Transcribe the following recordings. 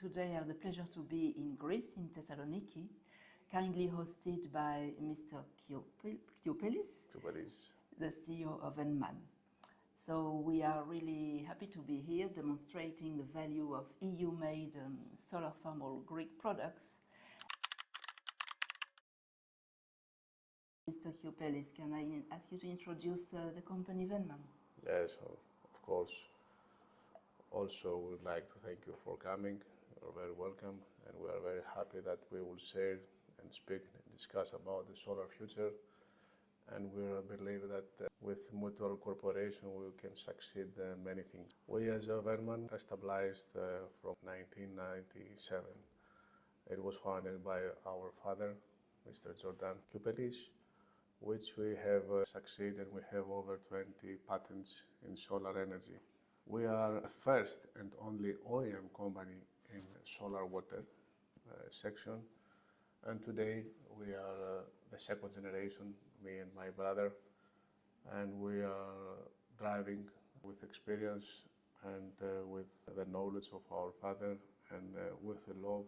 Today I have the pleasure to be in Greece, in Thessaloniki, kindly hosted by Mr. Kioupelis, the CEO of Venman. So we are really happy to be here demonstrating the value of EU-made solar thermal Greek products. Mr. Kioupelis, can I ask you to introduce the company Venman? Yes, of course. Also, we would like to thank you for coming. You're very welcome, and we are very happy that we will share and speak and discuss about the solar future. And we believe that with mutual cooperation we can succeed in many things. We as a Venman established from 1997. It was founded by our father, Mr. Kioupelis, which we have succeeded. We have over 20 patents in solar energy. We are the first and only OEM company in solar water section, and today we are the second generation, me and my brother, and we are driving with experience and with the knowledge of our father and with the love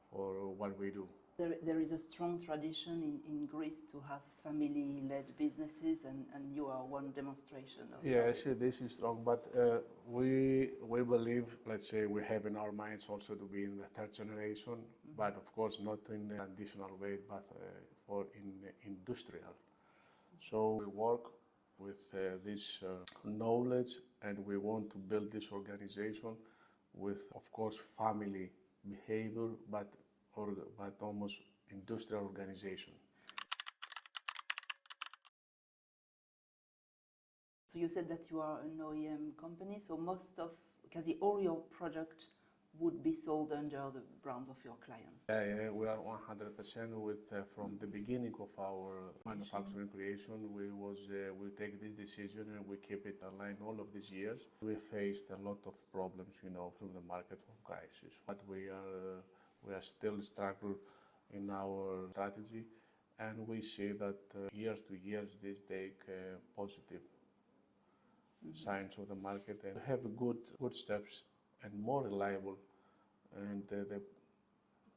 for what we do. There is a strong tradition in Greece to have family-led businesses, and you are one demonstration of Yes, this is strong, but we believe, let's say, we have in our minds also to be in the third generation, but of course not in an additional way, but for in industrial. So we work with this knowledge, and we want to build this organization with, of course, family behavior, but almost industrial organization. So you said that you are an OEM company, so all your product would be sold under the brands of your clients. Yeah, we are 100% with from the beginning of our manufacturing creation. We take this decision and we keep it aligned all of these years. We faced a lot of problems, from the market from crisis, but we are still struggling in our strategy, and we see that years to years this take positive signs of the market, and we have good steps and more reliable, and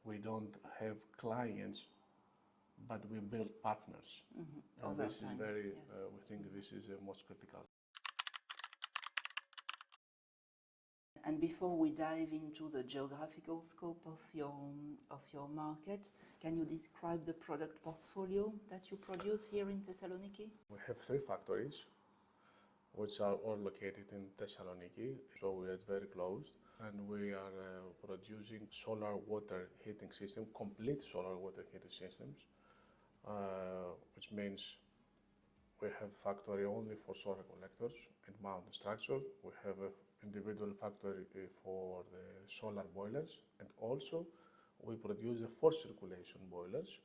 we don't have clients, but we build partners. And this is very, we think this is most critical. And before we dive into the geographical scope of your market, can you describe the product portfolio that you produce here in Thessaloniki? We have 3 factories, which are all located in Thessaloniki, so we are very close. And we are producing solar water heating system, complete solar water heating systems, which means we have factory only for solar collectors and mountain structure. We have an individual factory for the solar boilers, and also we produce the forced circulation boilers,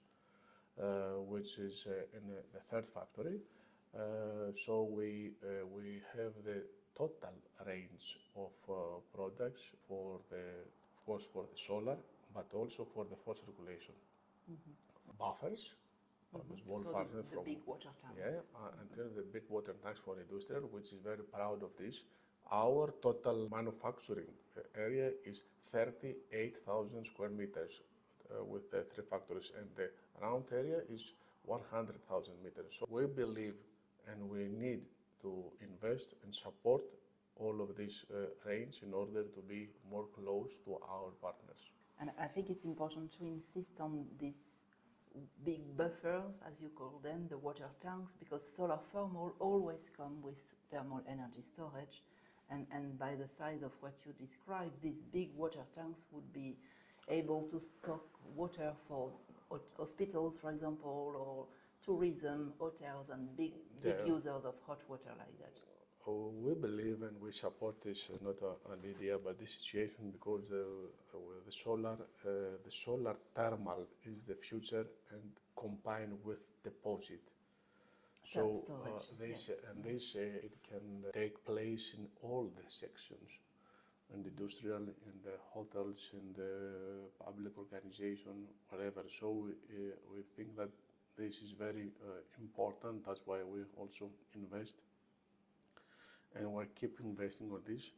which is in the 3rd factory. So we have the total range of products for of course for the solar, but also for the forced circulation. Buffers. So the big water tanks. Yeah, until the big water tanks for industrial, which is very proud of this. Our total manufacturing area is 38,000 square meters with the 3 factories, and the round area is 100,000 meters. So we believe and we need to invest and support all of this range in order to be more close to our partners. And I think it's important to insist on these big buffers, as you call them, the water tanks, because solar thermal always come with thermal energy storage, and by the size of what you described, these big water tanks would be able to stock water for hospitals, for example, or tourism, hotels, and big users of hot water like that. We believe and we support this, not an idea, but this situation, because the solar thermal is the future, and combined with deposit. So they say it can take place in all the sections, in the industrial, in the hotels, in the public organization, whatever. So we think that this is very important. That's why we also invest, and we keep investing on this.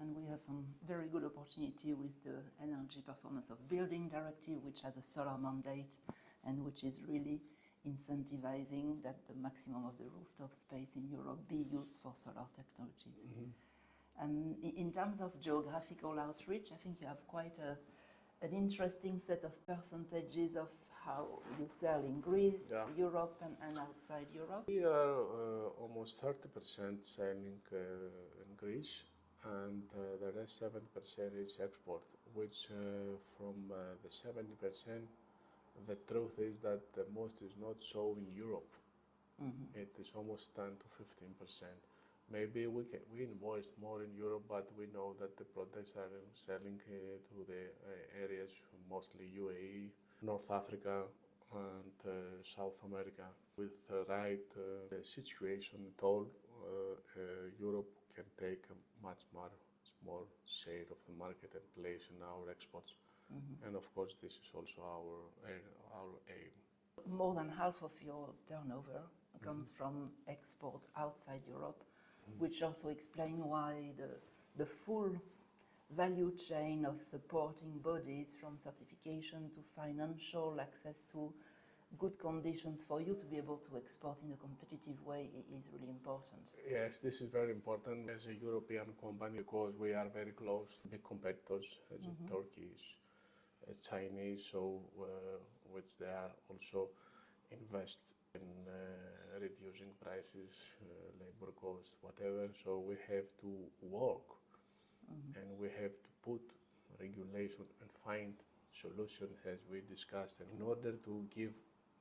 and we have some very good opportunity with the Energy Performance of Building Directive, which has a solar mandate and which is really incentivizing that the maximum of the rooftop space in Europe be used for solar technologies. In terms of geographical outreach, I think you have quite an interesting set of percentages of how you sell in Greece, Europe, and outside Europe. We are almost 30% selling in Greece, and the rest 7% is export, which from the 70%, the truth is that the most is not so in Europe. It is almost 10 to 15%. Maybe we invoice more in Europe, but we know that the products are selling to the areas, mostly UAE, North Africa, and South America. With the right situation at all, Europe can take a much more small share of the market and place in our exports. And of course, this is also our aim. More than half of your turnover comes from export outside Europe, which also explains why the full value chain of supporting bodies, from certification to financial access to good conditions for you to be able to export in a competitive way, is really important. Yes, this is very important as a European company, because we are very close to big competitors, as Turkish, Chinese, so which they are also invest in reducing prices, labor costs, whatever. So we have to work, and we have to put regulation and find solution, as we discussed, in order to give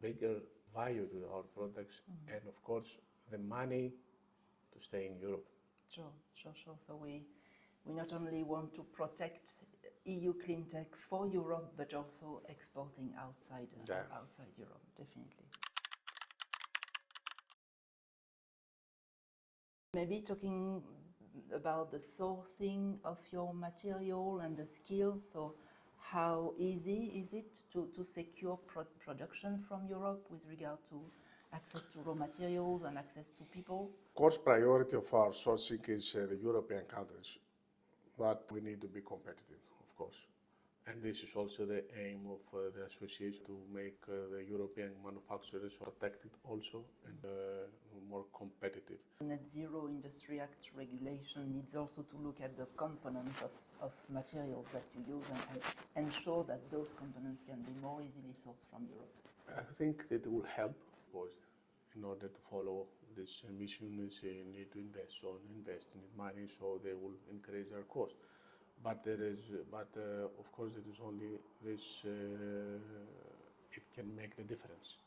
bigger value to our products, and of course the money to stay in Europe. Sure. So we not only want to protect EU clean tech for Europe, but also exporting outside Europe, definitely. Maybe talking about the sourcing of your material and the skills. So how easy is it to secure production from Europe with regard to access to raw materials and access to people? Of course, priority of our sourcing is the European countries, but we need to be competitive, of course. And this is also the aim of the association, to make the European manufacturers protected also and more competitive. The Net Zero Industry Act regulation needs also to look at the components of materials that you use and ensure that those components can be more easily sourced from Europe. I think it will help, of course. In order to follow this mission, they need to invest in money, so they will increase their cost. But of course, it is only this. It can make the difference.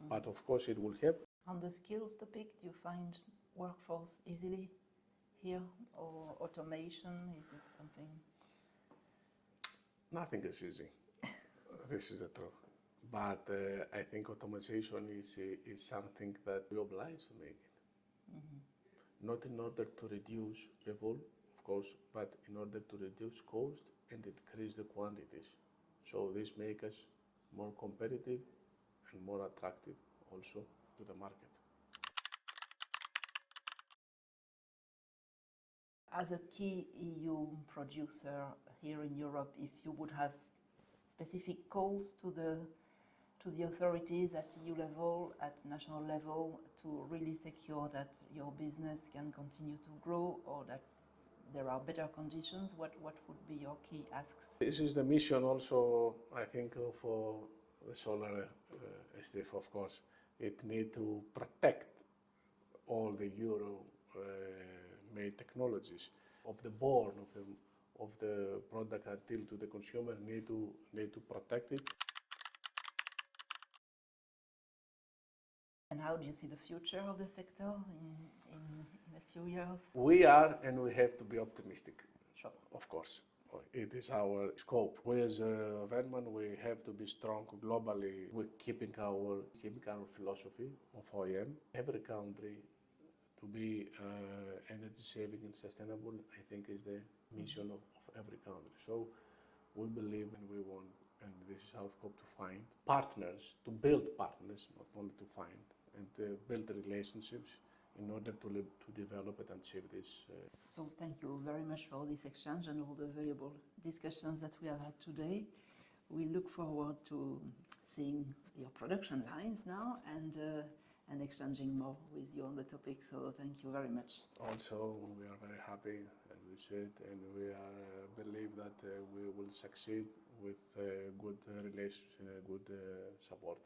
But of course, it will help. On the skills topic, do you find workforce easily here, or automation? Is it something? Nothing is easy. This is the truth. But I think automation is something that we oblige to make it. Not in order to reduce people, of course, but in order to reduce cost and increase the quantities. So this makes us more competitive and more attractive also to the market. As a key EU producer here in Europe, if you would have specific calls to the authorities at EU level, at national level, to really secure that your business can continue to grow, or that there are better conditions, what would be your key asks? This is the mission also, I think, for the solar STF, of course. It needs to protect all the Euro-made technologies of the born of the product until to the consumer. Need to protect it. And how do you see the future of the sector in a few years? We are, and we have to be optimistic. Sure. Of course. It is our scope. We as Venman, we have to be strong globally. We're keeping our philosophy of OEM. Every country to be energy saving and sustainable, I think, is the mission of every country. So we believe and we want, and this is our scope, to find partners, to build partners, not only to find, and to build relationships in order to develop and achieve this. So thank you very much for this exchange and all the valuable discussions that we have had today. We look forward to seeing your production lines now and exchanging more with you on the topic. So thank you very much. Also, we are very happy, as we said, and we are believe that we will succeed with good relations and good support.